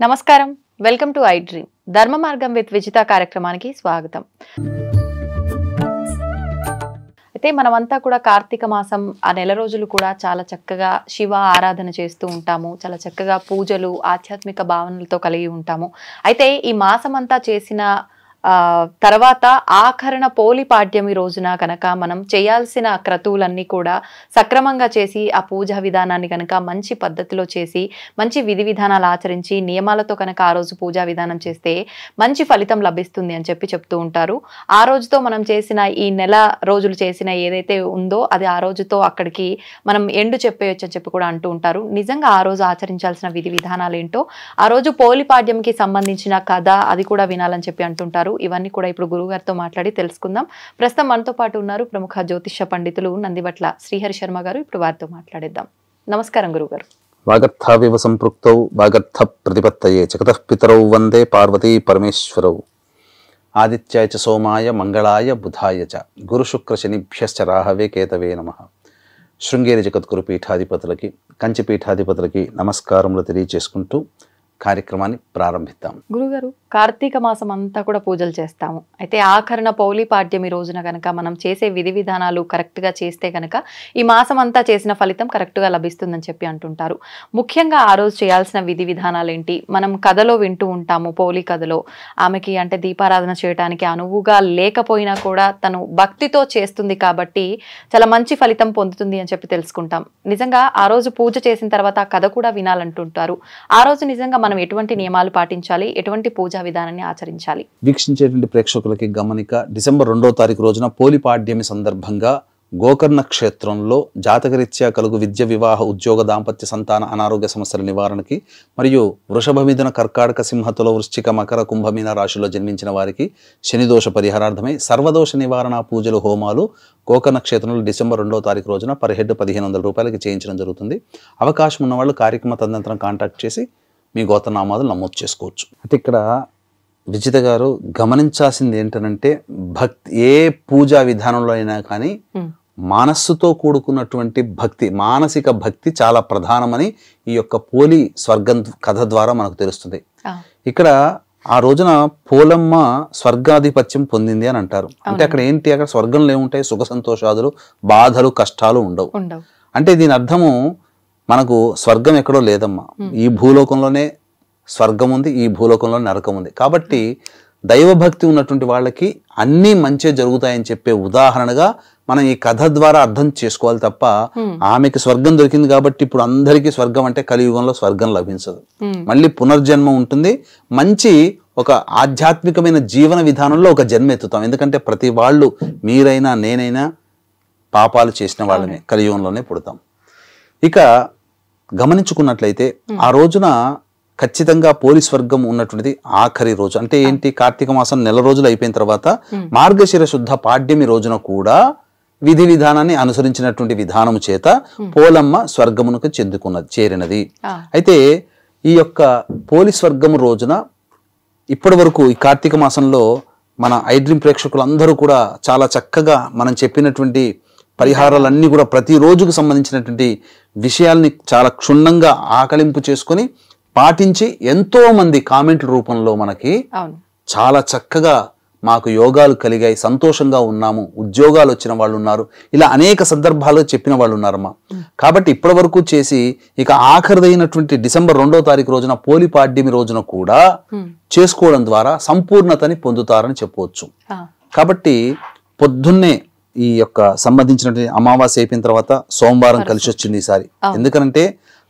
నమస్కారం welcome to I dream ధర్మ మార్గం విత్ విజిత కార్యక్రమానికి స్వాగతం. అయితే మనమంతా కూడా కార్తీక మాసం ఆ నెల రోజులు కూడా చాలా చక్కగా శివ ఆరాధన చేస్తూ ఉంటాము. చాలా చక్కగా పూజలు ఆధ్యాత్మిక భావనలతో కలిగి ఉంటాము. అయితే ఈ మాసం అంతా చేసిన తర్వాత ఆఖరణ పోలి పాడ్యమి రోజున కనుక మనం చేయాల్సిన క్రతువులన్నీ కూడా సక్రమంగా చేసి ఆ పూజా విధానాన్ని కనుక మంచి పద్ధతిలో చేసి మంచి విధి విధానాలు ఆచరించి నియమాలతో కనుక ఆ రోజు పూజా విధానం చేస్తే మంచి ఫలితం లభిస్తుంది అని చెప్తూ ఉంటారు. ఆ రోజుతో మనం చేసిన ఈ నెల రోజులు చేసిన ఏదైతే ఉందో అది ఆ రోజుతో అక్కడికి మనం ఎండు చెప్పేయచ్చు అని చెప్పి కూడా అంటూ ఉంటారు. నిజంగా ఆ రోజు ఆచరించాల్సిన విధి విధానాలు ఏంటో, ఆ రోజు పోలి పాడ్యంకి సంబంధించిన కథ అది కూడా వినాలని చెప్పి అంటుంటారు. ఇవన్నీ కూడా ఇప్పుడు గురువు గారితో మాట్లాడి తెలుసుకుందాం. ప్రస్తుతం మనతో పాటు ఉన్నారు ప్రముఖ జ్యోతిష పండితులు నందిబట్ల శ్రీహరి శర్మ గారు. ఇప్పుడు వారితో మాట్లాడేద్దాం. నమస్కారం గురువు గారు. వాగర్థావివ సంపృక్తౌ వాగర్థ ప్రతిపత్తయే జగతః పితరౌ వందే పార్వతీ పరమేశ్వరౌ ఆదిత్యాయ చ సోమాయ మంగళాయ బుధాయ చ గురు శుక్ర శనిభ్యశ్చ రాహవే కేతవే నమః. శృంగేరి జగద్గురు పీఠాధిపతులకి కంచి పీఠాధిపతులకి నమస్కారములు తెలియజేసుకుంటూ కార్యక్రమాన్ని ప్రారంభిద్దాం. గురుగారు, కార్తీక మాసం అంతా కూడా పూజలు చేస్తాము. అయితే ఆఖరణ పౌలి పాడ్యమి రోజున కనుక మనం చేసే విధి విధానాలు కరెక్ట్ గా చేస్తే కనుక ఈ మాసం అంతా చేసిన ఫలితం కరెక్ట్ గా లభిస్తుందని చెప్పి అంటుంటారు. ముఖ్యంగా ఆ రోజు చేయాల్సిన విధి విధానాలు ఏంటి? మనం కథలో వింటూ ఉంటాము, పౌలి కథలో ఆమెకి అంటే దీపారాధన చేయడానికి అనువుగా లేకపోయినా కూడా తను భక్తితో చేస్తుంది కాబట్టి చాలా మంచి ఫలితం పొందుతుంది అని చెప్పి తెలుసుకుంటాం. నిజంగా ఆ రోజు పూజ చేసిన తర్వాత ఆ కథ కూడా వినాలంటుంటారు. ఆ రోజు నిజంగా మనం ఎటువంటి నియమాలు పాటించాలి, ఎటువంటి పూజా విధానాన్ని ఆచరించాలి? వీక్షించేటువంటి ప్రేక్షకులకి గమనిక, డిసెంబర్ 2వ తారీఖు రోజున పోలి పాడ్యమి సందర్భంగా గోకర్ణ క్షేత్రంలో జాతకరీత్యా కలుగు విద్య, వివాహ, ఉద్యోగ, దాంపత్య, సంతాన, అనారోగ్య సమస్యల నివారణకి మరియు వృషభ మిథున, కర్కాటక, సింహతుల, వృశ్చిక, మకర, కుంభమీన రాశిలో జన్మించిన వారికి శనిదోష పరిహారార్థమై సర్వదోష నివారణ పూజలు, హోమాలు గోకర్ణ క్షేత్రంలో డిసెంబర్ 2వ తారీఖు రోజున పర్ హెడ్ 1500 రూపాయలకి చేయించడం జరుగుతుంది. అవకాశం ఉన్న వాళ్ళు కార్యక్రమ తదనంతరం కాంటాక్ట్ చేసి మీ గోత్రనామాలు నమోదు చేసుకోవచ్చు. అంటే ఇక్కడ విజిత గారు గమనించాల్సింది ఏంటంటే, భక్తి ఏ పూజా విధానంలో అయినా కానీ మనస్సుతో కూడుకున్నటువంటి భక్తి, మానసిక భక్తి చాలా ప్రధానమని ఈ యొక్క పోలి స్వర్గం కథ ద్వారా మనకు తెలుస్తుంది. ఇక్కడ ఆ రోజున పోలమ్మ స్వర్గాధిపత్యం పొందింది అని అంటారు. అంటే అక్కడ ఏంటి, అక్కడ స్వర్గంలో ఏముంటాయి? సుఖ సంతోషాదులు, బాధలు, కష్టాలు ఉండవు. అంటే దీని అర్థము మనకు స్వర్గం ఎక్కడో లేదమ్మా, ఈ భూలోకంలోనే స్వర్గం ఉంది, ఈ భూలోకంలో నరకం ఉంది. కాబట్టి దైవభక్తి ఉన్నటువంటి వాళ్ళకి అన్నీ మంచి జరుగుతాయని చెప్పే ఉదాహరణగా మనం ఈ కథ ద్వారా అర్థం చేసుకోవాలి తప్ప, ఆమెకి స్వర్గం దొరికింది కాబట్టి ఇప్పుడు అందరికీ స్వర్గం అంటే కలియుగంలో స్వర్గం లభించదు. మళ్ళీ పునర్జన్మ ఉంటుంది. మంచి ఒక ఆధ్యాత్మికమైన జీవన విధానంలో ఒక జన్మ ఎత్తుతాం. ఎందుకంటే ప్రతి వాళ్ళు, మీరైనా నేనైనా పాపాలు చేసిన వాళ్ళని కలియుగంలోనే పుడతాం. ఇక గమనించుకున్నట్లయితే ఆ రోజున ఖచ్చితంగా పోలి స్వర్గం ఉన్నటువంటిది ఆఖరి రోజు. అంటే ఏంటి, కార్తీక మాసం నెల రోజులు అయిపోయిన తర్వాత మార్గశిర శుద్ధ పాడ్యమి రోజున కూడా విధి విధానాన్ని అనుసరించినటువంటి విధానము చేత పోలమ్మ స్వర్గమునకు చేరినది. అయితే ఈ యొక్క పోలి స్వర్గము రోజున ఇప్పటి వరకు ఈ కార్తీక మాసంలో మన ఐ డ్రీమ్ ప్రేక్షకులందరూ కూడా చాలా చక్కగా మనం చెప్పినటువంటి పరిహారాలన్నీ కూడా ప్రతి రోజుకు సంబంధించినటువంటి విషయాల్ని చాలా క్షుణ్ణంగా ఆకలింపు చేసుకొని పాటించి ఎంతో మంది కామెంట్ రూపంలో మనకి చాలా చక్కగా మాకు యోగాలు కలిగాయి, సంతోషంగా ఉన్నాము, ఉద్యోగాలు వచ్చిన వాళ్ళు ఉన్నారు, ఇలా అనేక సందర్భాల్లో చెప్పిన వాళ్ళు ఉన్నారమ్మా. కాబట్టి ఇప్పటి వరకు చేసి ఇక ఆఖరిదైనటువంటి డిసెంబర్ 2వ తారీఖు రోజున పోలి పాడ్యమి రోజున కూడా చేసుకోవడం ద్వారా సంపూర్ణతని పొందుతారని చెప్పవచ్చు. కాబట్టి పొద్దున్నే ఈ యొక్క సంబంధించినటువంటి అమావాస్య అయిపోయిన తర్వాత సోమవారం కలిసి వచ్చింది ఈసారి. ఎందుకంటే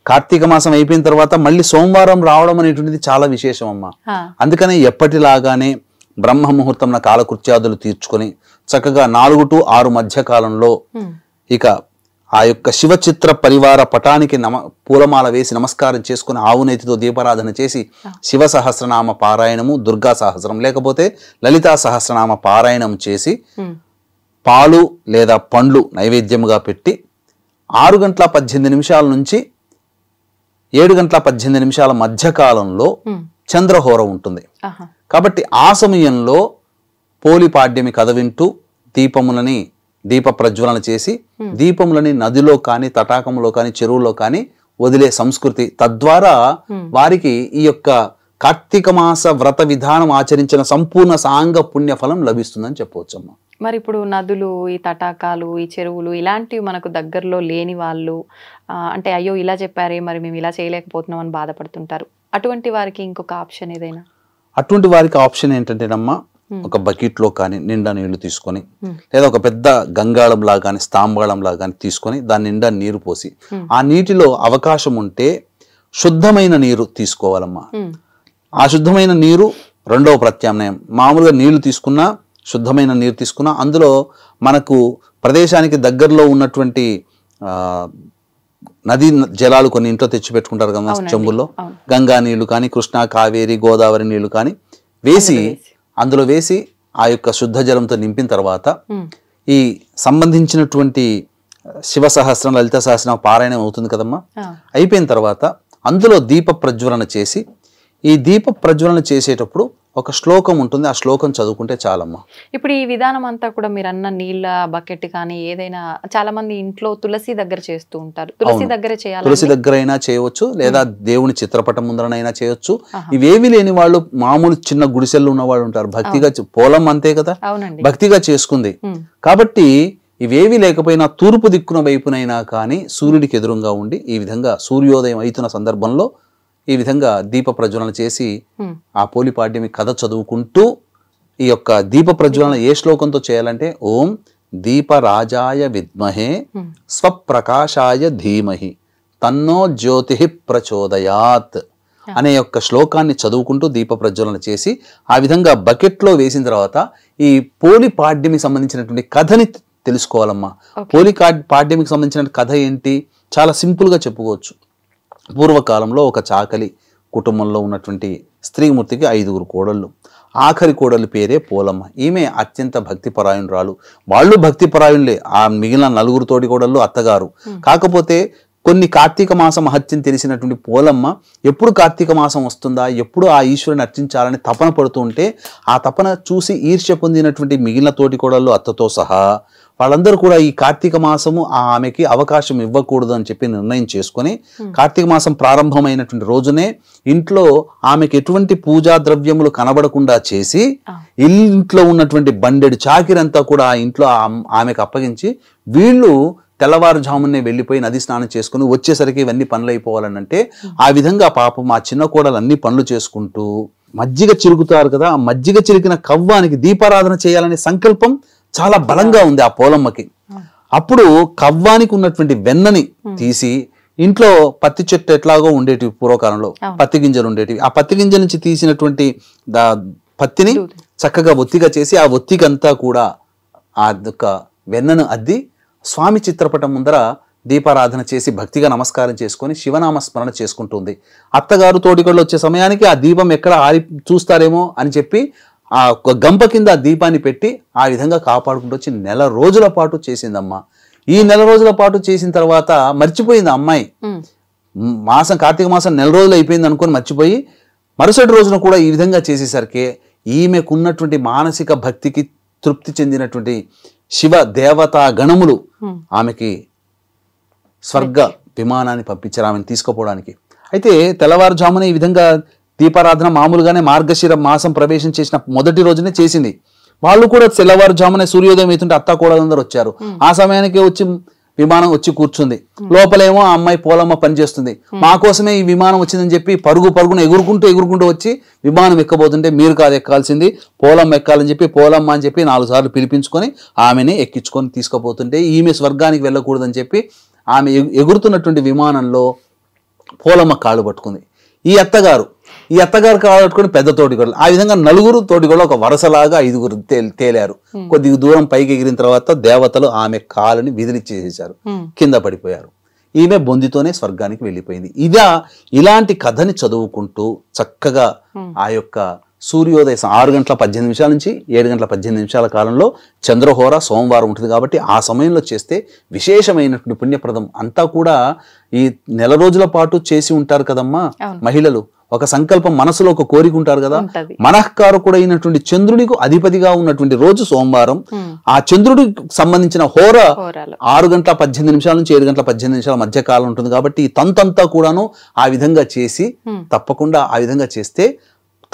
కార్తీక మాసం అయిపోయిన తర్వాత మళ్ళీ సోమవారం రావడం అనేటువంటిది చాలా విశేషం అమ్మా. అందుకనే ఎప్పటిలాగానే బ్రహ్మ ముహూర్తం కాలకృత్యాదులు తీర్చుకొని చక్కగా 4 to 6 మధ్య కాలంలో ఇక ఆ యొక్క శివ చిత్ర పరివార పటానికి పూలమాల వేసి నమస్కారం చేసుకుని ఆవునేతితో దీపారాధన చేసి శివ సహస్రనామ పారాయణము, దుర్గా సహస్రం లేకపోతే లలితా సహస్రనామ పారాయణం చేసి పాలు లేదా పండ్లు నైవేద్యముగా పెట్టి 6:18 నుంచి 7:18 మధ్యకాలంలో చంద్రహోర ఉంటుంది. కాబట్టి ఆ సమయంలో పోలి పాడ్యమి కథ వింటూ దీప ప్రజ్వలన చేసి దీపములని నదిలో కానీ, తటాకంలో కానీ, చెరువులో కానీ వదిలే సంస్కృతి, తద్వారా వారికి ఈ యొక్క కార్తీక మాస వ్రత విధానం ఆచరించిన సంపూర్ణ సాంగ పుణ్య ఫలం లభిస్తుందని చెప్పవచ్చమ్మా. మరి ఇప్పుడు నదులు, ఈ తటాకాలు, ఈ చెరువులు ఇలాంటివి మనకు దగ్గరలో లేని వాళ్ళు అంటే అయ్యో ఇలా చెప్పారే మరి మేము ఇలా చేయలేకపోతున్నాం అని బాధపడుతుంటారు. అటువంటి వారికి ఇంకొక ఆప్షన్ ఏదైనా? అటువంటి వారికి ఆప్షన్ ఏంటంటేనమ్మా, ఒక బకెట్లో కానీ నిండా నీళ్లు తీసుకొని, లేదా ఒక పెద్ద గంగాళంలా కానీ స్తాంబాళంలా కానీ తీసుకొని దాని నిండా నీరు పోసి, ఆ నీటిలో అవకాశం ఉంటే శుద్ధమైన నీరు తీసుకోవాలమ్మా. ఆ శుద్ధమైన నీరు రెండవ ప్రత్యామ్నాయం. మామూలుగా నీళ్లు తీసుకున్నా, శుద్ధమైన నీరు తీసుకున్నా, అందులో మనకు ప్రదేశానికి దగ్గరలో ఉన్నటువంటి నదీ జలాలు కొన్ని ఇంట్లో తెచ్చి పెట్టుకుంటారు కదా చెంబుల్లో, గంగా నీళ్లు కానీ, కృష్ణా, కావేరి, గోదావరి నీళ్లు కానీ వేసి అందులో వేసి ఆ యొక్క శుద్ధ జలంతో నింపిన తర్వాత ఈ సంబంధించినటువంటి శివ సహస్రం, లలిత సహస్రం పారాయణం అవుతుంది కదమ్మా. అయిపోయిన తర్వాత అందులో దీప ప్రజ్వలన చేసి, ఈ దీప ప్రజ్వలన చేసేటప్పుడు ఒక శ్లోకం ఉంటుంది, ఆ శ్లోకం చదువుకుంటే చాలమ్మా. ఇప్పుడు ఈ విధానం అంతా కూడా మీరు అన్న నీళ్ళ బకెట్ కానీ ఏదైనా చాలా మంది ఇంట్లో తులసి దగ్గర చేస్తూ ఉంటారు. తులసి దగ్గర చేయాలి, తులసి దగ్గర అయినా చేయవచ్చు, లేదా దేవుని చిత్రపటం ముందరనైనా చేయొచ్చు. ఇవేవి లేని వాళ్ళు మామూలు చిన్న గుడిసెల్లో ఉన్న వాళ్ళు ఉంటారు, భక్తిగా పోలం అంతే కదా, భక్తిగా చేసుకుంది కాబట్టి ఇవేవి లేకపోయినా తూర్పు దిక్కున వైపునైనా కానీ సూర్యుడికి ఎదురుగా ఉండి ఈ విధంగా సూర్యోదయం అవుతున్న సందర్భంలో ఈ విధంగా దీప ప్రజ్వలన చేసి ఆ పోలిపాడ్యమి కథ చదువుకుంటూ ఈ యొక్క దీప ప్రజ్వలన ఏ శ్లోకంతో చేయాలంటే ఓం దీపరాజాయ విద్మహే స్వప్రకాశాయ ధీమహి తన్నో జ్యోతి ప్రచోదయాత్ అనే యొక్క శ్లోకాన్ని చదువుకుంటూ దీప ప్రజ్వలన చేసి ఆ విధంగా బకెట్లో వేసిన తర్వాత ఈ పోలిపాడ్యమికి సంబంధించినటువంటి కథని తెలుసుకోవాలమ్మా. పాడ్యమికి సంబంధించిన కథ ఏంటి? చాలా సింపుల్గా చెప్పుకోవచ్చు. పూర్వకాలంలో ఒక చాకలి కుటుంబంలో ఉన్నటువంటి స్త్రీమూర్తికి 5 కోడళ్ళు. ఆఖరి కోడలి పేరే పోలమ్మ. ఈమె అత్యంత భక్తిపరాయణురాలు. వాళ్ళు భక్తిపరాయణులే, ఆ మిగిలిన 4 తోటి కోడళ్ళు అత్తగారు. కాకపోతే కొన్ని కార్తీక మాస మహత్యం తెలిసినటువంటి పోలమ్మ ఎప్పుడు కార్తీక మాసం వస్తుందా, ఎప్పుడు ఆ ఈశ్వరుని అర్చించాలని తపన పడుతూ ఉంటే ఆ తపన చూసి ఈర్ష్య పొందినటువంటి మిగిలిన తోటి కోడళ్ళు అత్తతో సహా వాళ్ళందరూ కూడా ఈ కార్తీక మాసము ఆమెకి అవకాశం ఇవ్వకూడదు అని చెప్పి నిర్ణయం చేసుకొని కార్తీక మాసం ప్రారంభమైనటువంటి రోజునే ఇంట్లో ఆమెకి ఎటువంటి పూజా ద్రవ్యములు కనబడకుండా చేసి ఇంట్లో ఉన్నటువంటి బండెడు చాకిరంతా కూడా ఆ ఇంట్లో ఆమెకు అప్పగించి వీళ్ళు తెల్లవారుజామునే వెళ్ళిపోయి నది స్నానం చేసుకుని వచ్చేసరికి ఇవన్నీ పనులు అయిపోవాలని అంటే ఆ విధంగా పాపం మా చిన్న కోడలు అన్ని పనులు చేసుకుంటూ మజ్జిగ చిలుకుతారు కదా, ఆ మజ్జిగ చిలికిన కవ్వానికి దీపారాధన చేయాలనే సంకల్పం చాలా బలంగా ఉంది ఆ పోలమ్మకి. అప్పుడు కవ్వానికి ఉన్నటువంటి వెన్నని తీసి ఇంట్లో పత్తి చెట్టు ఎట్లాగో ఉండేటివి పూర్వకాలంలో, పత్తి గింజలు ఉండేటివి, ఆ పత్తి గింజల నుంచి తీసినటువంటి పత్తిని చక్కగా ఒత్తిగా చేసి ఆ ఒత్తికంతా కూడా ఆ యొక్క వెన్నను అద్ది స్వామి చిత్రపటం ముందర దీపారాధన చేసి భక్తిగా నమస్కారం చేసుకొని శివనామ స్మరణ చేసుకుంటుంది. అత్తగారు తోటికోళ్ళు వచ్చే సమయానికి ఆ దీపం ఎక్కడ ఆరి చూస్తారేమో అని చెప్పి ఆ గంప కింద ఆ దీపాన్ని పెట్టి ఆ విధంగా కాపాడుకుంటూ వచ్చి 1 రోజుల పాటు చేసిందమ్మా. ఈ 1 రోజుల పాటు చేసిన తర్వాత మర్చిపోయింది అమ్మాయి. కార్తీక మాసం 1 రోజులు అయిపోయింది అనుకొని మర్చిపోయి మరుసటి రోజున కూడా ఈ విధంగా చేసేసరికి ఈమెకున్నటువంటి మానసిక భక్తికి తృప్తి చెందినటువంటి శివ దేవతా గణములు ఆమెకి స్వర్గ విమానాన్ని పంపించారు ఆమెను తీసుకుపోవడానికి. అయితే తెల్లవారుజామున ఈ విధంగా దీపారాధన మామూలుగానే మార్గశిర మాసం ప్రవేశం చేసిన మొదటి రోజునే చేసింది. వాళ్ళు కూడా తెల్లవారుజామునే సూర్యోదయం అవుతుంటే అత్త కోడలందరూ వచ్చారు. ఆ సమయానికి వచ్చి విమానం వచ్చి కూర్చుంది. లోపలేమో ఆ అమ్మాయి పోలమ్మ పనిచేస్తుంది. మా కోసమే ఈ విమానం వచ్చిందని చెప్పి పరుగున ఎగురుకుంటూ వచ్చి విమానం ఎక్కబోతుంటే మీరు కాదు ఎక్కాల్సింది, పోలమ్మ ఎక్కాలని చెప్పి పోలమ్మ అని చెప్పి 4 సార్లు పిలిపించుకొని ఆమెని ఎక్కించుకొని తీసుకుపోతుంటే ఈమె స్వర్గానికి వెళ్ళకూడదని చెప్పి ఆమె ఎగురుతున్నటువంటి విమానంలో పోలమ్మ కాళ్ళు పట్టుకుంది. ఈ అత్తగారు కాళ్ళు పట్టుకొని పెద్ద తోటికోడలు, ఆ విధంగా 4 తోటికోడలు ఒక వరుసలాగా 5 తేలారు. కొద్ది దూరం పైకి ఎగిరిన తర్వాత దేవతలు ఆమె కాలుని విదిలిచ్చేసేశారు, కింద పడిపోయారు. ఈమె బొందితోనే స్వర్గానికి వెళ్ళిపోయింది. ఇలాంటి కథని చదువుకుంటూ చక్కగా ఆ యొక్క సూర్యోదయం 6 గంటల 18 నిమిషాల నుంచి 7 గంటల 18 నిమిషాల కాలంలో చంద్రహోర సోమవారం ఉంటుంది కాబట్టి ఆ సమయంలో చేస్తే విశేషమైనటువంటి పుణ్యప్రదం. అంతా కూడా ఈ 1 రోజుల పాటు చేసి ఉంటారు కదమ్మా మహిళలు, ఒక సంకల్పం, మనసులో ఒక కోరిక ఉంటారు కదా, ఉంటది. మనఃకారకుడైనటువంటి చంద్రుడికి అధిపతిగా ఉన్నటువంటి రోజు సోమవారం. ఆ చంద్రుడికి సంబంధించిన హోరాలు 6:18 నుంచి 7:18 మధ్య కాలం ఉంటుంది. కాబట్టి ఈ తంతంతా కూడాను ఆ విధంగా చేసి తప్పకుండా ఆ విధంగా చేస్తే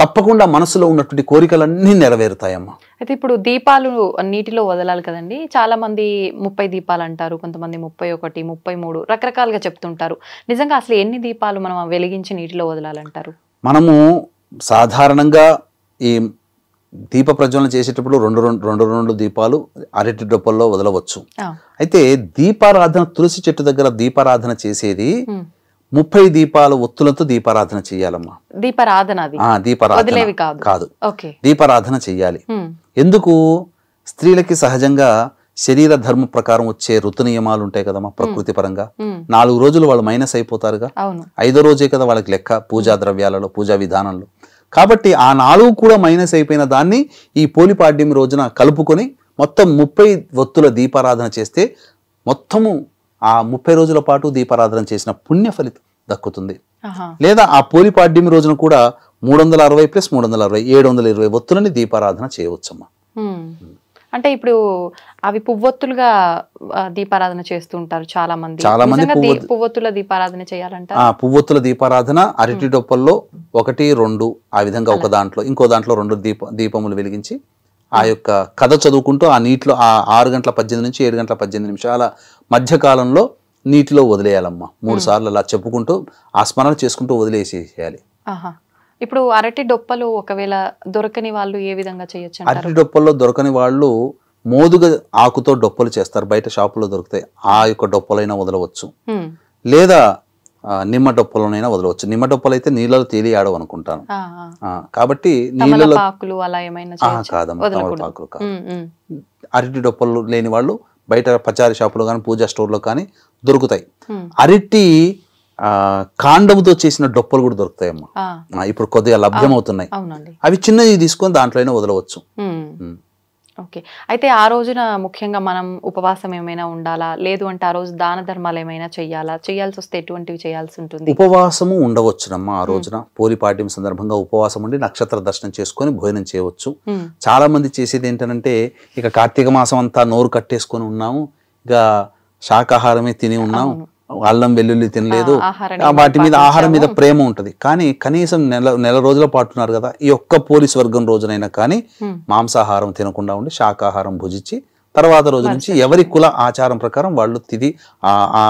తప్పకుండా మనసులో ఉన్నటువంటి కోరికలన్నీ నెరవేరుతాయమ్మా. అయితే ఇప్పుడు దీపాలు నీటిలో వదలాలి కదండి, చాలా మంది 30 దీపాలు అంటారు, కొంతమంది 31, 33 రకరకాలుగా చెప్తుంటారు. నిజంగా అసలు ఎన్ని దీపాలు మనం వెలిగించి నీటిలో వదలాలంటారు? మనము సాధారణంగా ఈ దీప ప్రజ్వలన చేసేటప్పుడు రెండు దీపాలు అరటి డొప్పల్లో వదలవచ్చు. అయితే దీపారాధన, తులసి చెట్టు దగ్గర దీపారాధన చేసేది 30 దీపాల ఒత్తులతో దీపారాధన చెయ్యాలమ్మా. దీపారాధన కాదు, దీపారాధన చెయ్యాలి. ఎందుకు? స్త్రీలకి సహజంగా శరీర ధర్మ ప్రకారం వచ్చే ఋతు నియమాలు ఉంటాయి కదమ్మా. ప్రకృతి పరంగా 4 రోజులు వాళ్ళు మైనస్ అయిపోతారుగా. 5వ రోజే కదా వాళ్ళకి లెక్క పూజా ద్రవ్యాలలో, పూజా విధానంలో. కాబట్టి ఆ 4 కూడా మైనస్ అయిపోయిన దాన్ని ఈ పోలిపాడ్యం రోజున కలుపుకొని మొత్తం 30 ఒత్తుల దీపారాధన చేస్తే మొత్తము ఆ 30 రోజుల పాటు దీపారాధన చేసిన పుణ్య ఫలితం దక్కుతుంది. లేదా ఆ పోలిపాడ్యం రోజున కూడా 360 + 360 720 ఒత్తులని దీపారాధన చేయవచ్చమ్మా. అంటే ఇప్పుడు అవి పువ్వొత్తులుగా దీపారాధన చేస్తూ ఉంటారు చాలా మంది. పువ్వొత్తుల దీపారాధన చేయాలంటారు. పువ్వొత్తుల దీపారాధన అరటి డొప్పల్లో 1, 2 ఆ విధంగా ఒక దాంట్లో, ఇంకో దాంట్లో 2 దీపములు వెలిగించి ఆ యొక్క కథ చదువుకుంటూ ఆ నీటిలో ఆ 6:18 నుంచి 7:18 మధ్య కాలంలో నీటిలో వదిలేయాలమ్మా. 3 సార్లు అలా చెప్పుకుంటూ ఆ స్మరణ చేసుకుంటూ వదిలేసేయాలి. ఇప్పుడు అరటి డొప్పలు ఒకవేళ దొరకని వాళ్ళు ఏ విధంగా చేయొచ్చు? అరటి డొప్పల్లో దొరకని వాళ్ళు మోదుగ ఆకుతో డొప్పలు చేస్తారు, బయట షాపులో దొరుకుతాయి. ఆ యొక్క డొప్పలైనా వదలవచ్చు, లేదా నిమ్మ డొప్పలనైనా వదలవచ్చు. నిమ్మ డొప్పలు అయితే నీళ్ళలో తేలి ఆడవు అనుకుంటాను. కాబట్టి నీళ్ళలో కాదమ్మా, తమలపాకులు కాదు. అరటి డొప్పలు లేని వాళ్ళు బయట పచారీ షాపులో కానీ పూజా స్టోర్లో కానీ దొరుకుతాయి. అరటి కాండముతో చేసిన డొప్పలు కూడా దొరుకుతాయమ్మా. ఇప్పుడు కొద్దిగా లభ్యమవుతున్నాయి. అవి చిన్నవి తీసుకొని దాంట్లోనే వదలవచ్చు. ఓకే. అయితే ఆ రోజున ముఖ్యంగా మనం ఉపవాసం ఏమైనా ఉండాలా, లేదు అంటే ఆ రోజు దాన ధర్మాలు ఏమైనా చెయ్యాలా? చేయాల్సి వస్తే ఎటువంటివి చేయాల్సి ఉంటుంది? ఉపవాసము ఉండవచ్చునమ్మా. ఆ రోజున పోలిపాడ్యం సందర్భంగా ఉపవాసం ఉండి నక్షత్ర దర్శనం చేసుకొని భోజనం చేయవచ్చు. చాలా మంది చేసేది ఏంటంటే, ఇక కార్తీక మాసం అంతా నోరు కట్టేసుకొని ఉన్నాము, ఇక శాకాహారమే తిని ఉన్నాము, అల్లం వెల్లుల్లి తినలేదు, వాటి మీద ఆహారం మీద ప్రేమ ఉంటది. కానీ కనీసం నెల రోజుల పాటున్నారు కదా, ఈ ఒక్క పోలీస్ వర్గం రోజునైనా కానీ మాంసాహారం తినకుండా ఉండి శాకాహారం భుజించి తర్వాత రోజు నుంచి ఎవరి కుల ఆచారం ప్రకారం వాళ్ళు తిది ఆ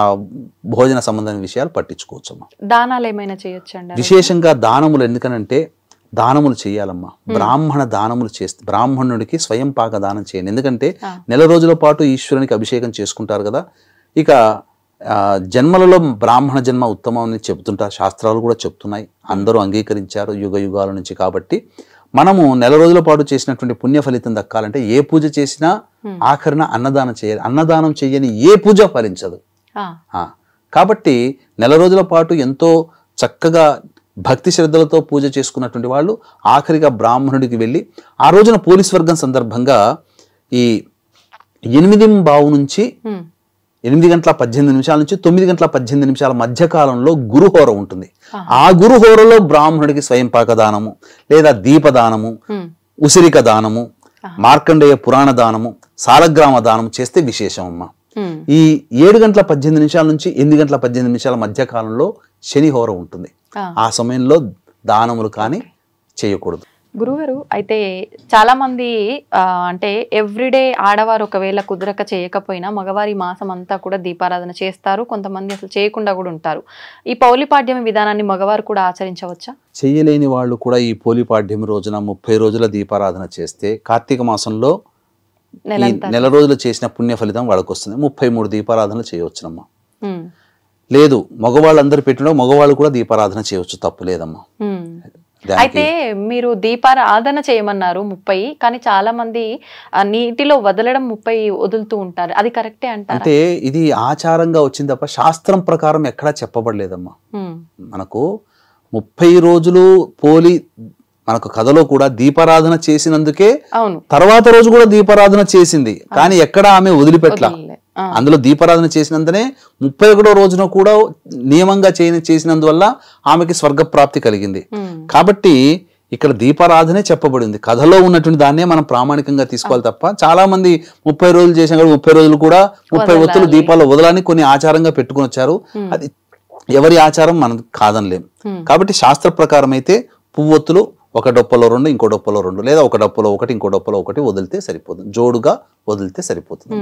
భోజన సంబంధమైన విషయాలు పట్టించుకోవచ్చు. దానాలు ఏమైనా చేయొచ్చండి? విశేషంగా దానములు ఎందుకనంటే దానములు చేయాలమ్మా. బ్రాహ్మణ దానములు చేస్తే బ్రాహ్మణుడికి స్వయం పాక దానం చేయండి. ఎందుకంటే నెల రోజుల పాటు ఈశ్వరునికి అభిషేకం చేసుకుంటారు కదా. ఇక జన్మలలో బ్రాహ్మణ జన్మ ఉత్తమం అని చెప్తుంటారు, శాస్త్రాలు కూడా చెప్తున్నాయి, అందరూ అంగీకరించారు యుగ యుగాల నుంచి. కాబట్టి మనము నెల రోజుల పాటు చేసినటువంటి పుణ్య ఫలితం దక్కాలంటే ఏ పూజ చేసినా ఆఖరిన అన్నదానం చేయాలి. అన్నదానం చేయని ఏ పూజ ఫలించదు. కాబట్టి నెల రోజుల పాటు ఎంతో చక్కగా భక్తి శ్రద్ధలతో పూజ చేసుకున్నటువంటి వాళ్ళు ఆఖరిగా బ్రాహ్మణుడికి వెళ్ళి ఆ రోజున పోలీస్ వర్గం సందర్భంగా ఈ 8:15 నుంచి 8:18 నుంచి 9:18 మధ్య కాలంలో గురుహోర ఉంటుంది. ఆ గురుహోరలో బ్రాహ్మణుడికి స్వయం పాక దానము, లేదా దీపదానము, ఉసిరిక దానము, మార్కండేయ పురాణ దానము, సాలగ్రామ దానము చేస్తే విశేషం అమ్మా. ఈ 7:18 నుంచి 8:18 మధ్య కాలంలో శనిహోర ఉంటుంది. ఆ సమయంలో దానములు కానీ చేయకూడదు. గురుగారు, అయితే చాలా మంది అంటే ఎవ్రీడే ఆడవారు ఒకవేళ కుదరక చేయకపోయినా మగవారి మాసం అంతా కూడా దీపారాధన చేస్తారు, కొంతమంది అసలు చేయకుండా కూడా ఉంటారు. ఈ పౌలిపాడ్యం విధానాన్ని మగవారు కూడా ఆచరించవచ్చా? చేయలేని వాళ్ళు కూడా ఈ పోలిపాడ్యం రోజున 30 రోజుల దీపారాధన చేస్తే కార్తీక మాసంలో నెల రోజులు చేసిన పుణ్య ఫలితం వాళ్ళకి వస్తుంది. 33 దీపారాధనలు చేయవచ్చునమ్మా. లేదు మగవాళ్ళందరూ పెట్టిన మగవాళ్ళు కూడా దీపారాధన చేయవచ్చు, తప్పు లేదమ్మా. అయితే మీరు దీపారాధన చేయమన్నారు 30, కానీ చాలా మంది నీటిలో వదలడం 30 వదులుతూ ఉంటారు, అది కరెక్టే అంటారా? అంటే ఇది ఆచారంగా వచ్చింది తప్ప శాస్త్రం ప్రకారం ఎక్కడా చెప్పబడలేదమ్మా. మనకు 30 రోజులు పోలి మనకు కథలో కూడా దీపారాధన చేసినందుకే తర్వాత రోజు కూడా దీపారాధన చేసింది, కానీ ఎక్కడ ఆమె వదిలిపెట్ల. అందులో దీపారాధన చేసినంతనే 31వ రోజున కూడా నియమంగా చేసినందువల్ల ఆమెకి స్వర్గప్రాప్తి కలిగింది. కాబట్టి ఇక్కడ దీపారాధనే చెప్పబడింది. కథలో ఉన్నటువంటి దాన్నే మనం ప్రామాణికంగా తీసుకోవాలి తప్ప చాలా మంది 30 రోజులు చేసిన 30 రోజులు కూడా 30 ఒత్తులు దీపాల్లో వదలని కొన్ని ఆచారంగా పెట్టుకుని వచ్చారు. అది ఎవరి ఆచారం మనం కాదనలేం. కాబట్టి శాస్త్ర ప్రకారం అయితే పువ్వొత్తులు ఒక డొప్పలో 2 ఇంకో డొప్పలో 2 లేదా ఒక డొప్పలో 1 ఇంకో డొప్పలో 1 వదిలితే సరిపోతుంది, జోడుగా వదిలితే సరిపోతుంది.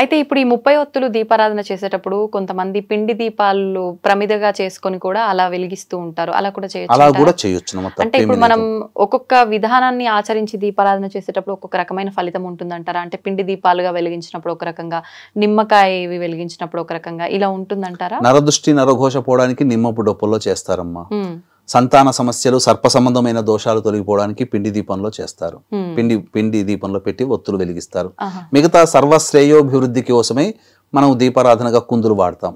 అయితే ఇప్పుడు ఈ 30 ఒత్తులు దీపారాధన చేసేటప్పుడు కొంతమంది పిండి దీపాలు ప్రమిదగా చేసుకొని కూడా అలా వెలిగిస్తూ ఉంటారు. అలా కూడా చేయొచ్చు. అలా కూడా చేయొచ్చు. అంటే ఇప్పుడు మనం ఒక్కొక్క విధానాన్ని ఆచరించి దీపారాధన చేసేటప్పుడు ఒక్కొక్క రకమైన ఫలితం ఉంటుందంటారా? అంటే పిండి దీపాలుగా వెలిగించినప్పుడు ఒక రకంగా, నిమ్మకాయ ఇవి వెలిగించినప్పుడు ఒక రకంగా, ఇలా ఉంటుందంటారా? నరదృష్టి నరఘోష పోవడానికి నిమ్మపు డొప్పల్లో చేస్తారమ్మా. సంతాన సమస్యలు, సర్ప సంబంధమైన దోషాలు తొలగిపోవడానికి పిండి దీపంలో చేస్తారు. పిండి దీపంలో పెట్టి ఒత్తులు వెలిగిస్తారు. మిగతా సర్వశ్రేయోభివృద్ధి కోసమే మనం దీపారాధనగా కుందులు వాడతాం.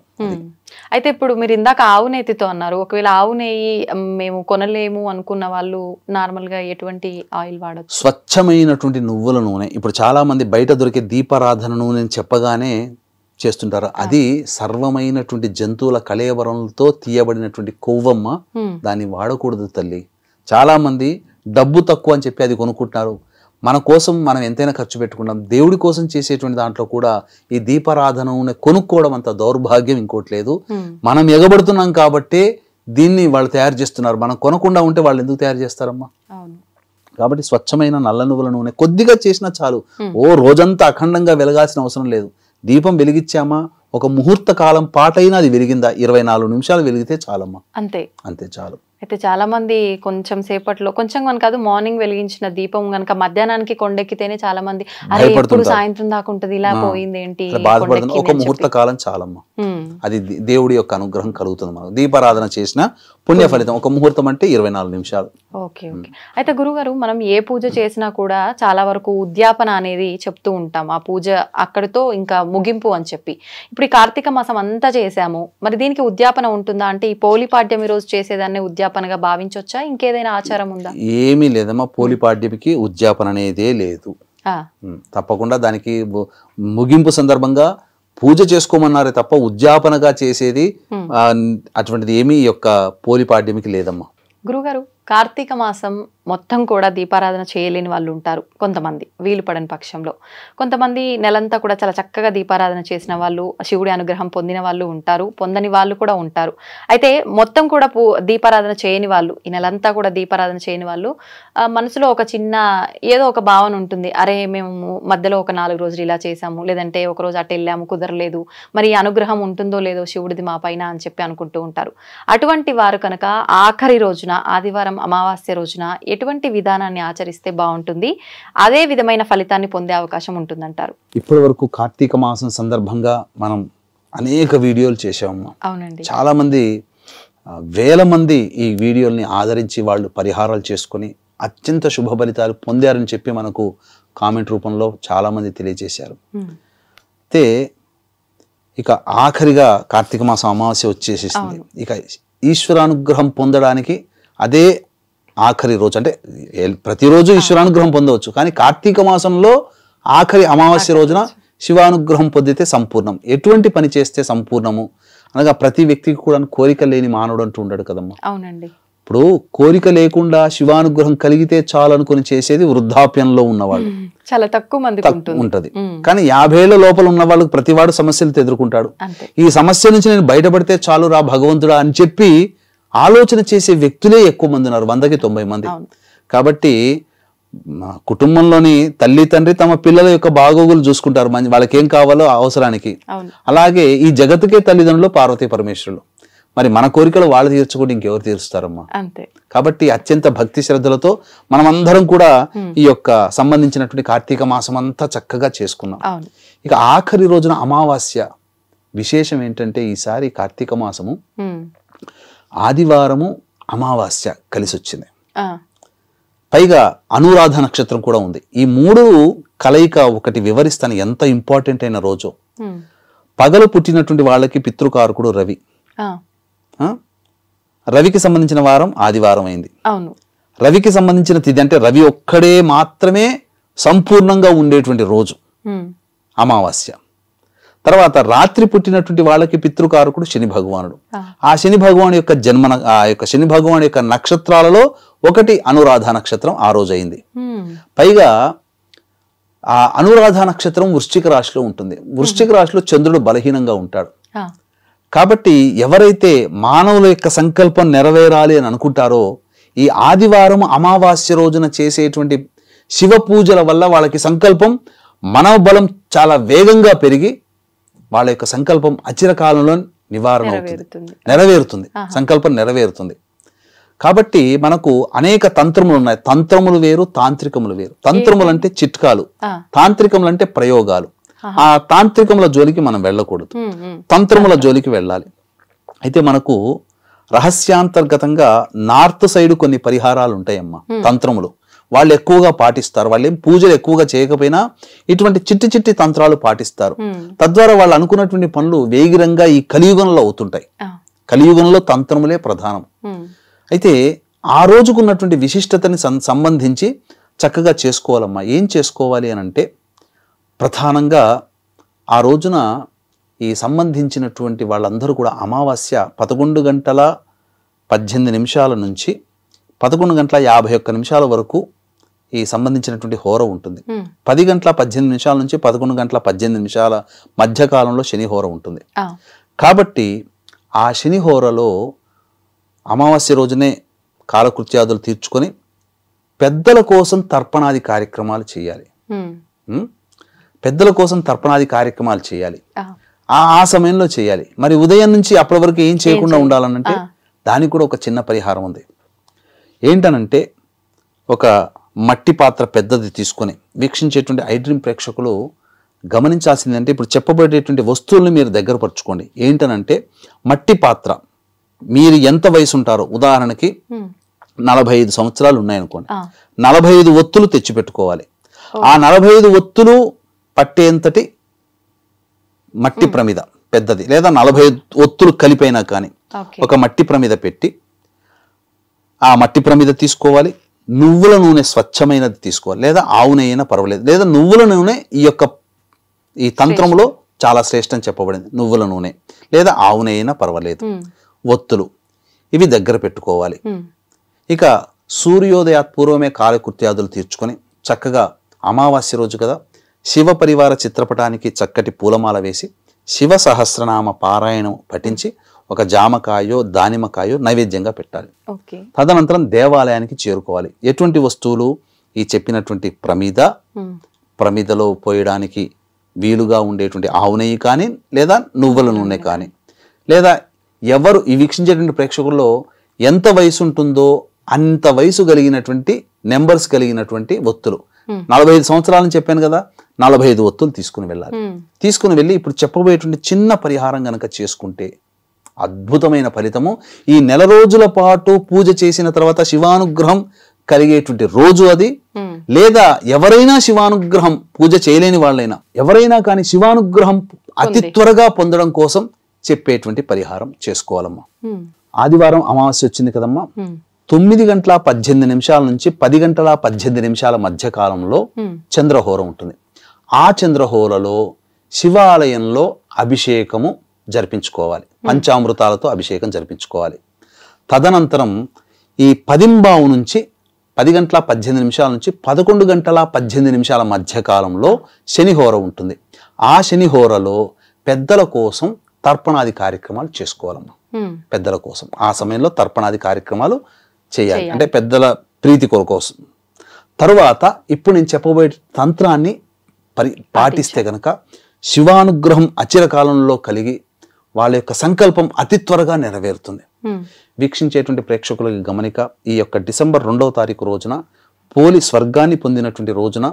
అయితే ఇప్పుడు మీరు ఇందాక ఆవు నెయ్యితో అన్నారు. ఒకవేళ ఆవు నెయ్యి మేము కొనలేము అనుకున్న వాళ్ళు నార్మల్ గా ఎటువంటి ఆయిల్ వాడచ్చు? స్వచ్ఛమైనటువంటి నువ్వుల నూనె. ఇప్పుడు చాలా మంది బయట దొరికే దీపారాధన నూనె చెప్పగానే చేస్తుంటారు. అది సర్వమైనటువంటి జంతువుల కళేబరంతో తీయబడినటువంటి కొవ్వమ్మ. దాన్ని వాడకూడదు తల్లి. చాలా మంది డబ్బు తక్కువ అని చెప్పి అది కొనుక్కుంటున్నారు. మన కోసం మనం ఎంతైనా ఖర్చు పెట్టుకుంటాం. దేవుడి కోసం చేసేటువంటి దాంట్లో కూడా ఈ దీపారాధన కొనుక్కోవడం అంత దౌర్భాగ్యం ఇంకోటి లేదు. మనం ఎగబడుతున్నాం కాబట్టి దీన్ని వాళ్ళు తయారు చేస్తున్నారు. మనం కొనకుండా ఉంటే వాళ్ళు ఎందుకు తయారు చేస్తారమ్మా? కాబట్టి స్వచ్ఛమైన నల్ల నువ్వుల నూనె కొద్దిగా చేసినా చాలు. ఓ రోజంతా అఖండంగా వెలగాల్సిన అవసరం లేదు. దీపం వెలిగించామా, ఒక ముహూర్త కాలం పాటైనా అది వెలిగిందా, 24 నిమిషాలు వెలిగితే చాలమ్మా. అంతే చాలు. అయితే చాలా మంది కొంచెం సేపట్లో, కొంచెం కాదు, మార్నింగ్ వెలిగించిన దీపం గనక మధ్యాహ్నానికి కొండెక్కితేనే చాలా మంది అరే ఎప్పుడు సాయంత్రం దాకా ఉంటది, ఇలా పోయింది ఏంటి, బాధపడుతుంది. ఒక ముహూర్త కాలం చాలమ్మా. అది దేవుడి యొక్క అనుగ్రహం కలుగుతుంది మనకు. దీపారాధన చేసిన పుణ్య ఫలితం. ఒక ముహూర్తం అంటే 24 నిమిషాలు. ఓకే. అయితే గురుగారు, మనం ఏ పూజ చేసినా కూడా చాలా వరకు ఉద్యాపన అనేది చెప్తూ ఉంటాం. ఆ పూజ అక్కడితో ఇంకా ముగింపు అని చెప్పి. ఇప్పుడు ఈ కార్తీక మాసం అంతా చేసాము, మరి దీనికి ఉద్యాపన ఉంటుందా? అంటే ఈ పోలిపాడ్యం ఈ రోజు చేసేదాన్ని ఉద్యాపనగా భావించవచ్చా? ఇంకేదైనా ఆచారం ఉందా? ఏమీ లేదమ్మా. పోలిపాడ్యమికి ఉద్యాపన అనేదే లేదు. తప్పకుండా దానికి ముగింపు సందర్భంగా పూజ చేసుకోమన్నారే తప్ప ఉద్యాపనగా చేసేది అటువంటిది ఏమీ ఈ యొక్క పోలిపాడ్యమికి లేదమ్మా. గురుగారు, కార్తీక మాసం మొత్తం కూడా దీపారాధన చేయలేని వాళ్ళు ఉంటారు. కొంతమంది వీలు పడని పక్షంలో, కొంతమంది నెలంతా కూడా చాలా చక్కగా దీపారాధన చేసిన వాళ్ళు, శివుడి అనుగ్రహం పొందిన వాళ్ళు ఉంటారు, పొందని వాళ్ళు కూడా ఉంటారు. అయితే మొత్తం కూడా దీపారాధన చేయని వాళ్ళు, ఈ నెలంతా కూడా దీపారాధన చేయని వాళ్ళు మనసులో ఒక చిన్న ఏదో ఒక భావన ఉంటుంది. అరే మేము మధ్యలో ఒక 4 రోజులు ఇలా చేసాము, లేదంటే ఒక రోజు అటు వెళ్ళాము, కుదరలేదు, మరి ఈ అనుగ్రహం ఉంటుందో లేదో శివుడిది మా పైన అని చెప్పి అనుకుంటూ ఉంటారు. అటువంటి వారు కనుక ఆఖరి రోజున, ఆదివారం అమావాస్య రోజున ఎటువంటి విధానాన్ని ఆచరిస్తే బాగుంటుంది, అదే విధమైన ఫలితాన్ని పొందే అవకాశం ఉంటుందంటారు? ఇప్పటి వరకు కార్తీక మాసం సందర్భంగా మనం అనేక వీడియోలు చేసాము. అవునండి. చాలా మంది, వేల మంది ఈ వీడియోల్ని ఆదరించి వాళ్ళు పరిహారాలు చేసుకొని అత్యంత శుభ ఫలితాలు పొందారని చెప్పి మనకు కామెంట్ రూపంలో చాలా మంది తెలియజేశారు. అయితే ఇక ఆఖరిగా కార్తీక మాసం అమావాస్య వచ్చేసేసింది. ఇక ఈశ్వరానుగ్రహం పొందడానికి అదే ఆఖరి రోజు. అంటే ప్రతిరోజు ఈశ్వరానుగ్రహం పొందవచ్చు, కానీ కార్తీక మాసంలో ఆఖరి అమావాస్య రోజున శివానుగ్రహం పొందితే సంపూర్ణం. ఎటువంటి పని చేస్తే సంపూర్ణము అనగా ప్రతి వ్యక్తికి కూడా కోరిక లేని మానవుడు అంటూ ఉండడు కదమ్మా. అవునండి. ఇప్పుడు కోరిక లేకుండా శివానుగ్రహం కలిగితే చాలు అనుకుని చేసేది వృద్ధాప్యంలో ఉన్నవాళ్ళు చాలా తక్కువ మంది ఉంటది. కానీ 50 ఏళ్ల లోపల ఉన్న వాళ్ళకి ప్రతివాడు సమస్యలు ఎదుర్కొంటాడు. ఈ సమస్య నుంచి నేను బయటపడితే చాలు రా భగవంతుడా అని చెప్పి ఆలోచన చేసే వ్యక్తులే ఎక్కువ మంది ఉన్నారు, 100కి 90 మంది. కాబట్టి కుటుంబంలోని తల్లి తండ్రి తమ పిల్లల యొక్క బాగోగులు చూసుకుంటారు, వాళ్ళకి ఏం కావాలో అవసరానికి. అలాగే ఈ జగత్తుకే తల్లిదండ్రులు పార్వతీ పరమేశ్వరులు. మరి మన కోరికలు వాళ్ళు తీర్చుకుంటే ఇంకెవరు తీరుస్తారమ్మా? అంతే. కాబట్టి అత్యంత భక్తి శ్రద్ధలతో మనమందరం కూడా ఈ యొక్క సంబంధించినటువంటి కార్తీక మాసం అంతా చక్కగా చేసుకున్నాం. ఇక ఆఖరి రోజున అమావాస్య విశేషం ఏంటంటే, ఈసారి కార్తీక మాసము ఆదివారము అమావాస్య కలిసి వచ్చింది. పైగా అనురాధ నక్షత్రం కూడా ఉంది. ఈ 3 కలయిక ఒకటి వివరిస్తాను ఎంత ఇంపార్టెంట్ అయిన రోజు. పగలు పుట్టినటువంటి వాళ్ళకి పితృకారకుడు రవి. రవికి సంబంధించిన వారం ఆదివారం అయింది. రవికి సంబంధించిన తిథి అంటే రవి ఒక్కడే మాత్రమే సంపూర్ణంగా ఉండేటువంటి రోజు అమావాస్య. తర్వాత రాత్రి పుట్టినటువంటి వాళ్ళకి పితృకారకుడు శని భగవానుడు. ఆ శని భగవాను యొక్క ఆ యొక్క శని భగవాను యొక్క నక్షత్రాలలో ఒకటి అనురాధ నక్షత్రం ఆ రోజు అయింది. పైగా ఆ అనురాధ నక్షత్రం వృశ్చిక రాశిలో ఉంటుంది. వృశ్చిక రాశిలో చంద్రుడు బలహీనంగా ఉంటాడు. కాబట్టి ఎవరైతే మానవుల యొక్క సంకల్పం నెరవేరాలి అని అనుకుంటారో ఈ ఆదివారం అమావాస్య రోజున చేసేటువంటి శివ పూజల వల్ల వాళ్ళకి సంకల్పం మనోబలం చాలా వేగంగా పెరిగి వాళ్ళ యొక్క సంకల్పం అచిరకాలంలో నివారణ అవుతుంది, నెరవేరుతుంది, సంకల్పం నెరవేరుతుంది. కాబట్టి మనకు అనేక తంత్రములు ఉన్నాయి. తంత్రములు వేరు, తాంత్రికములు వేరు. తంత్రములు అంటే చిట్కాలు, తాంత్రికములు అంటే ప్రయోగాలు. ఆ తాంత్రికముల జోలికి మనం వెళ్ళకూడదు, తంత్రముల జోలికి వెళ్ళాలి. అయితే మనకు రహస్యాంతర్గతంగా నార్త్ సైడ్ కొన్ని పరిహారాలు ఉంటాయమ్మా. తంత్రములు వాళ్ళు ఎక్కువగా పాటిస్తారు. వాళ్ళు ఏం పూజలు ఎక్కువగా చేయకపోయినా ఇటువంటి చిట్టి చిట్టి తంత్రాలు పాటిస్తారు. తద్వారా వాళ్ళు అనుకున్నటువంటి పనులు వేగిరంగా ఈ కలియుగంలో అవుతుంటాయి. కలియుగంలో తంత్రములే ప్రధానం. అయితే ఆ రోజుకున్నటువంటి విశిష్టతని సంబంధించి చక్కగా చేసుకోవాలమ్మా. ఏం చేసుకోవాలి అని అంటే ప్రధానంగా ఆ రోజున ఈ సంబంధించినటువంటి వాళ్ళందరూ కూడా అమావాస్య 11:18 నుంచి 11:51 వరకు ఈ సంబంధించినటువంటి హోర ఉంటుంది. 10:18 నుంచి 11:18 మధ్యకాలంలో శని హోర ఉంటుంది. కాబట్టి ఆ శని హోరలో అమావాస్య రోజునే కాలకృత్యాదులు తీర్చుకొని పెద్దల కోసం తర్పణాది కార్యక్రమాలు చేయాలి. పెద్దల కోసం తర్పణాది కార్యక్రమాలు చేయాలి. ఆ సమయంలో చేయాలి. మరి ఉదయం నుంచి అప్పటి వరకు ఏం చేయకుండా ఉండాలనంటే దానికి కూడా ఒక చిన్న పరిహారం ఉంది. ఏంటనంటే ఒక మట్టి పాత్ర పెద్దది తీసుకొని వీక్షించేటువంటి ఐడ్రీమ్ ప్రేక్షకులు గమనించాల్సింది అంటే ఇప్పుడు చెప్పబడేటువంటి వస్తువుల్ని మీరు దగ్గర పరుచుకోండి. ఏంటనంటే మట్టి పాత్ర, మీరు ఎంత వయసు ఉంటారో ఉదాహరణకి 45 సంవత్సరాలు ఉన్నాయనుకోండి, 45 ఒత్తులు తెచ్చిపెట్టుకోవాలి. ఆ 45 ఒత్తులు పట్టేంతటి మట్టి ప్రమిద పెద్దది, లేదా 45 ఒత్తులు కలిపైనా కానీ ఒక మట్టి ప్రమిద పెట్టి ఆ మట్టి ప్రమిద తీసుకోవాలి. నువ్వుల నూనె స్వచ్ఛమైనది తీసుకోవాలి, లేదా ఆవు నెయ్యి అయినా పర్వాలేదు, లేదా నువ్వుల నూనె ఈ తంత్రంలో చాలా శ్రేష్టం చెప్పబడింది. నువ్వుల నూనె లేదా ఆవు నెయ్యి అయినా పర్వాలేదు. ఒత్తులు ఇవి దగ్గర పెట్టుకోవాలి. ఇక సూర్యోదయాత్ పూర్వమే కాలకృత్యాదులు తీర్చుకొని చక్కగా అమావాస్య రోజు కదా శివ పరివార చిత్రపటానికి చక్కటి పూలమాల వేసి శివ సహస్రనామ పారాయణం పఠించి ఒక జామకాయో దానిమ్మకాయో నైవేద్యంగా పెట్టాలి. తదనంతరం దేవాలయానికి చేరుకోవాలి. ఎటువంటి వస్తువులు? ఈ చెప్పినటువంటి ప్రమిదలో పోయడానికి వీలుగా ఉండేటువంటి ఆవు నెయ్యి కానీ, లేదా నువ్వుల నూనె కానీ, లేదా ఎవరు ఈ వీక్షించేటువంటి ప్రేక్షకుల్లో ఎంత వయసు ఉంటుందో అంత వయసు కలిగినటువంటి నెంబర్స్ కలిగినటువంటి ఒత్తులు, 45 సంవత్సరాలని చెప్పాను కదా, 45 ఒత్తులు తీసుకుని వెళ్ళాలి. తీసుకుని వెళ్ళి ఇప్పుడు చెప్పబోయేటువంటి చిన్న పరిహారం గనక చేసుకుంటే అద్భుతమైన ఫలితము. ఈ నెల రోజుల పాటు పూజ చేసిన తర్వాత శివానుగ్రహం కలిగేటువంటి రోజు అది. లేదా ఎవరైనా శివానుగ్రహం పూజ చేయలేని వాళ్ళైనా ఎవరైనా కానీ శివానుగ్రహం అతి త్వరగా పొందడం కోసం చెప్పేటువంటి పరిహారం చేసుకోవాలమ్మా. ఆదివారం అమావాస్య వచ్చింది కదమ్మా, 9:18 నుంచి 10:18 మధ్య కాలంలో చంద్రహోర ఉంటుంది. ఆ చంద్రహోరలో శివాలయంలో అభిషేకము జరిపించుకోవాలి, పంచామృతాలతో అభిషేకం జరిపించుకోవాలి. తదనంతరం ఈ 10:15 నుంచి 10:18 నుంచి 11:18 మధ్య కాలంలో శనిహోర ఉంటుంది. ఆ శనిహోరలో పెద్దల కోసం తర్పణాది కార్యక్రమాలు చేసుకోవాలమ్మా. పెద్దల కోసం ఆ సమయంలో తర్పణాది కార్యక్రమాలు చేయాలి, అంటే పెద్దల ప్రీతి కోసం. తరువాత ఇప్పుడు నేను చెప్పబోయే తంత్రాన్ని పాటిస్తే గనక శివానుగ్రహం అచిరకాలంలో కలిగి వాళ్ళ యొక్క సంకల్పం అతి త్వరగా నెరవేరుతుంది. వీక్షించేటువంటి ప్రేక్షకులకి గమనిక, ఈ యొక్క డిసెంబర్ 2వ తారీఖు రోజున పోలి స్వర్గాన్ని పొందినటువంటి రోజున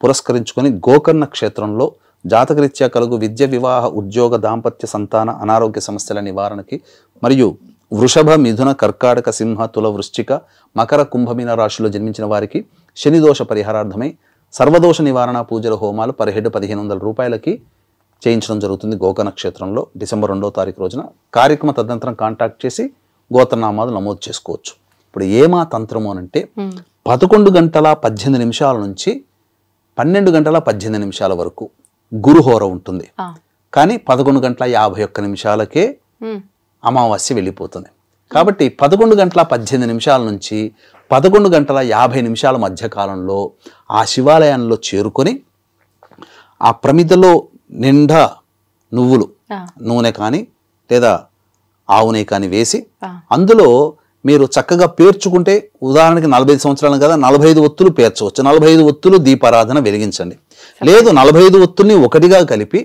పురస్కరించుకొని గోకర్ణ క్షేత్రంలో జాతకరీత్యా కలుగు విద్య, వివాహ, ఉద్యోగ, దాంపత్య, సంతాన, అనారోగ్య సమస్యల నివారణకి మరియు వృషభ, మిథున, కర్కాటక, సింహ, తుల, వృశ్చిక, మకర, కుంభమీన రాశిలో జన్మించిన వారికి శనిదోష పరిహారార్థమై సర్వదోష నివారణ పూజల హోమాలు పర్ హెడ్ 1500 రూపాయలకి చేయించడం జరుగుతుంది గోకర్ణ క్షేత్రంలో డిసెంబర్ 2వ తారీఖు రోజున. కార్యక్రమ తదనంతరం కాంటాక్ట్ చేసి గోత్రనామాలు నమోదు చేసుకోవచ్చు. ఇప్పుడు ఏమా తంత్రము అనంటే 11:18 నుంచి 12:18 వరకు గురుహోర ఉంటుంది. కానీ 11:51 అమావాస్య వెళ్ళిపోతుంది. కాబట్టి 11:18 నుంచి 11:50 మధ్య కాలంలో ఆ శివాలయంలో చేరుకొని ఆ ప్రమిదలో నిండా నువ్వులు నూనె కానీ లేదా ఆవు నెయ్యి కానీ వేసి అందులో మీరు చక్కగా పేర్చుకుంటే, ఉదాహరణకి 45 సంవత్సరాలు కదా, 45 ఒత్తులు పేర్చవచ్చు. 45 ఒత్తులు దీపారాధన వెలిగించండి. లేదు 45 ఒత్తుల్ని ఒకటిగా కలిపి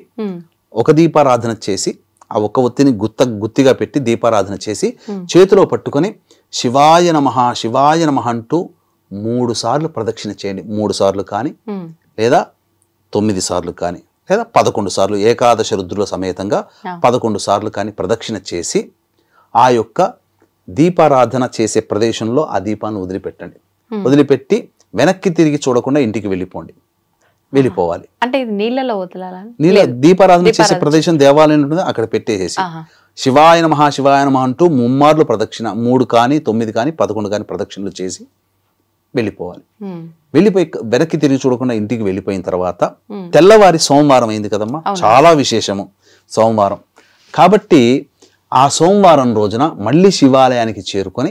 ఒక దీపారాధన చేసి ఆ ఒక్క ఒత్తిని గుత్తిగా పెట్టి దీపారాధన చేసి చేతిలో పట్టుకొని శివాయ నమః శివాయ నమః అంటూ 3 సార్లు ప్రదక్షిణ చేయండి. 3 సార్లు కానీ లేదా 9 సార్లు కానీ లేదా 11 సార్లు ఏకాదశ రుద్రుల సమేతంగా 11 సార్లు కానీ ప్రదక్షిణ చేసి ఆ యొక్క దీపారాధన చేసే ప్రదేశంలో ఆ దీపాన్ని వదిలిపెట్టండి. వదిలిపెట్టి వెనక్కి తిరిగి చూడకుండా ఇంటికి వెళ్ళిపోవాలి. అంటే ఇది నీళ్ళలో వదలాలా? దీపారాధన చేసే ప్రదేశం దేవాలయం ఉంటుంది, అక్కడ పెట్టేసేసి శివాయ నమః శివాయ నమః అంటూ 3 మార్లు ప్రదక్షిణ, 3 కానీ 9 కానీ 11 కానీ ప్రదక్షిణలు చేసి వెళ్ళిపోవాలి. వెళ్ళిపోయి వెనక్కి తిరిగి చూడకుండా ఇంటికి వెళ్ళిపోయిన తర్వాత తెల్లవారి సోమవారం అయింది కదమ్మా, చాలా విశేషము సోమవారం కాబట్టి ఆ సోమవారం రోజున మళ్ళీ శివాలయానికి చేరుకొని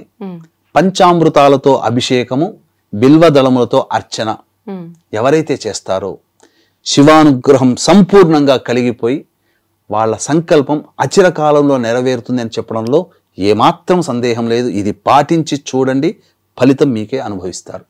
పంచామృతాలతో అభిషేకము, బిల్వదళములతో అర్చన ఎవరైతే చేస్తారో శివానుగ్రహం సంపూర్ణంగా కలిగిపోయి వాళ్ళ సంకల్పం అచిరకాలంలో నెరవేరుతుంది అని చెప్పడంలో ఏమాత్రం సందేహం లేదు. ఇది పాటించి చూడండి, ఫలితం మీకే అనుభవిస్తారు.